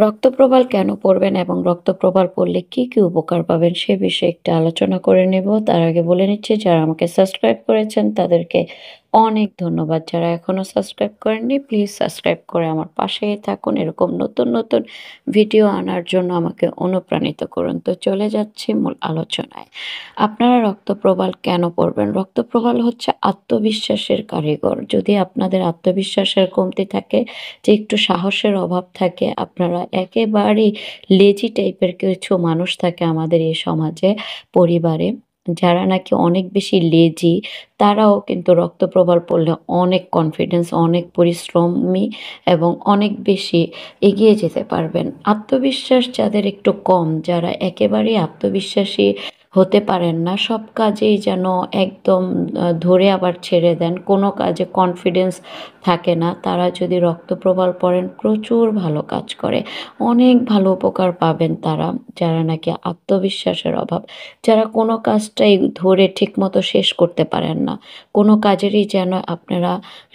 রক্তপ্রবাল কেন পড়বেন এবং রক্তপ্রবাল পড়লে কি উপকার পাবেন সে বিষয়ে একটু আলোচনা করে নেব। তার আগে বলে নিচ্ছি যারা আমাকে সাবস্ক্রাইব করেছেন তাদেরকে অনেক ধন্যবাদ। যারা এখনো সাবস্ক্রাইব করেননি প্লিজ সাবস্ক্রাইব করে আমার পাশেই থাকুন। এরকম নতুন ভিডিও আনার জন্য আমাকে অনুপ্রাণিত করুন। তো চলে যাচ্ছি মূল আলোচনায়। আপনারা রক্তপ্রবাল কেন পড়বেন? রক্তপ্রবাল হচ্ছে আত্মবিশ্বাসের কারিগর। যদি আপনাদের আত্মবিশ্বাসের কমতি থাকে, যে একটু সাহসের অভাব থাকে, আপনারা একেবারেই লেজি টাইপের কিছু মানুষ থাকে আমাদের এই সমাজে, পরিবারে, যারা নাকি অনেক বেশি লেজি, তারাও কিন্তু রক্তপ্রবাল পড়লে অনেক কনফিডেন্স, অনেক পরিশ্রমী এবং অনেক বেশি এগিয়ে যেতে পারবেন। আত্মবিশ্বাস যাদের একটু কম, যারা একেবারেই আত্মবিশ্বাসী হতে পারেন না, সব কাজেই যেন একদম ধরে আবার ছেড়ে দেন, কোনো কাজে কনফিডেন্স থাকে না, তারা যদি রক্তপ্রবাল পড়েন প্রচুর ভালো কাজ করে। অনেক ভালো উপকার পাবেন তারা, যারা নাকি আত্মবিশ্বাসের অভাব, যারা কোনো কাজটাই ধরে ঠিকমতো শেষ করতে পারেন না। কোনো কাজেরই যেন আপনারা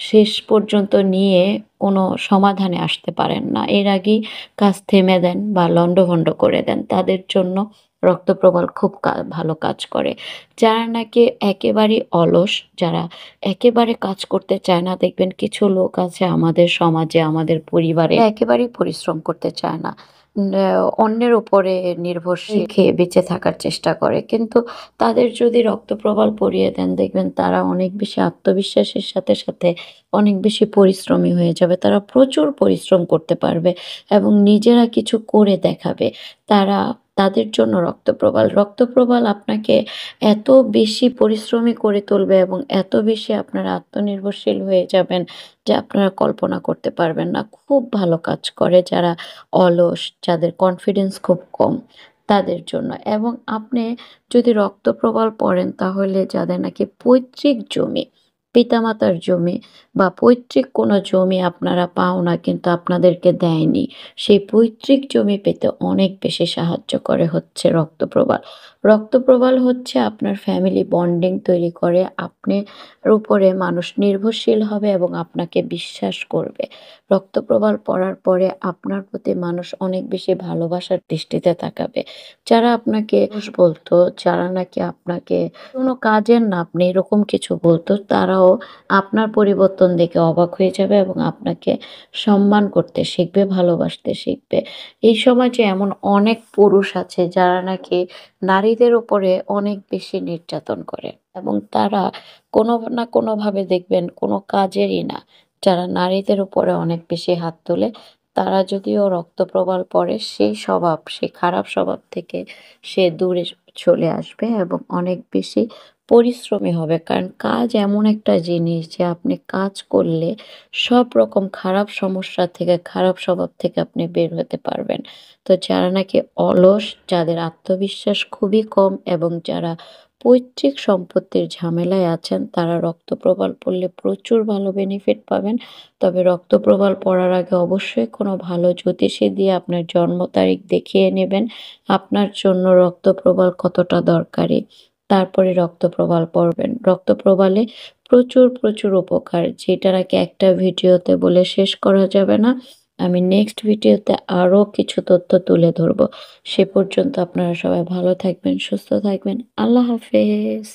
শেষ পর্যন্ত নিয়ে কোনো সমাধানে আসতে পারেন না। এর আগেই কাজ থেমে দেন বা লন্ডভন্ড করে দেন। তাদের জন্য রক্তপ্রবাল খুব ভালো কাজ করে। যারা নাকি একেবারেই অলস, যারা একেবারে কাজ করতে চায় না, দেখবেন কিছু লোক আছে আমাদের সমাজে, আমাদের পরিবারে একেবারেই পরিশ্রম করতে চায় না। অন্যের উপরে নির্ভরশীল খেয়ে বেঁচে থাকার চেষ্টা করে। কিন্তু তাদের যদি রক্তপ্রবাল পরিয়ে দেন, দেখবেন তারা অনেক বেশি আত্মবিশ্বাসের সাথে অনেক বেশি পরিশ্রমী হয়ে যাবে। তারা প্রচুর পরিশ্রম করতে পারবে এবং নিজেরা কিছু করে দেখাবে। তারা তাদের জন্য রক্তপ্রবাল। রক্তপ্রবাল আপনাকে এত বেশি পরিশ্রমী করে তুলবে এবং এত বেশি আপনারা আত্মনির্ভরশীল হয়ে যাবেন যে আপনারা কল্পনা করতে পারবেন না। খুব ভালো কাজ করে যারা অলস, যাদের কনফিডেন্স খুব কম, তাদের জন্য। এবং আপনি যদি রক্তপ্রবাল পড়েন তাহলে যাদের নাকি পৈতৃক জমি, পিতামাতার জমি বা পৈতৃক কোনো জমি আপনারা পাও না কিন্তু আপনাদেরকে দেয়নি, সেই পৈতৃক জমি পেতে অনেক বেশি সাহায্য করে হচ্ছে রক্তপ্রবাল। রক্তপ্রবাল হচ্ছে আপনার ফ্যামিলি বন্ডিং তৈরি করে, আপনার উপরে মানুষ নির্ভরশীল হবে এবং আপনাকে বিশ্বাস করবে। রক্তপ্রবাল পড়ার পরে আপনার প্রতি মানুষ অনেক বেশি ভালোবাসার দৃষ্টিতে তাকাবে। যারা আপনাকে দোষ বলতো, যারা নাকি আপনাকে কোনো কাজের না আপনি এরকম কিছু বলতো, তারাও আপনার পরিবর্তন দেখে অবাক হয়ে যাবে এবং আপনাকে সম্মান করতে শিখবে, ভালোবাসতে শিখবে। এই সমাজে এমন অনেক পুরুষ আছে যারা নাকি নারীদের উপরে অনেক বেশি নির্যাতন করে এবং তারা কোনো না কোনোভাবে দেখবেন কোনো কাজেরই না, যারা নারীদের উপরে অনেক বেশি হাত তোলে, তারা যদিও রক্তপ্রবাল পড়ে, সেই স্বভাব, সেই খারাপ স্বভাব থেকে সে দূরে চলে আসবে এবং অনেক বেশি পরিশ্রমী হবে। কারণ কাজ এমন একটা জিনিস যে আপনি কাজ করলে সব রকম খারাপ সমস্যা থেকে, খারাপ স্বভাব থেকে আপনি বের হতে পারবেন। তো যারা নাকি অলস, যাদের আত্মবিশ্বাস খুবই কম এবং যারা পৈতৃক সম্পত্তির ঝামেলায় আছেন, তারা রক্তপ্রবাল পড়লে প্রচুর ভালো বেনিফিট পাবেন। তবে রক্তপ্রবাল পড়ার আগে অবশ্যই কোনো ভালো জ্যোতিষী দিয়ে আপনার জন্ম তারিখ দেখিয়ে নেবেন, আপনার জন্য রক্তপ্রবাল কতটা দরকারি। তারপরে রক্তপ্রবাল পড়বেন। রক্তপ্রবালে প্রচুর উপকার, যেটা নাকি একটা ভিডিওতে বলে শেষ করা যাবে না। আমি নেক্সট ভিডিওতে আরো কিছু তথ্য তুলে ধরবো। সে পর্যন্ত আপনারা সবাই ভালো থাকবেন, সুস্থ থাকবেন। আল্লাহ হাফেজ।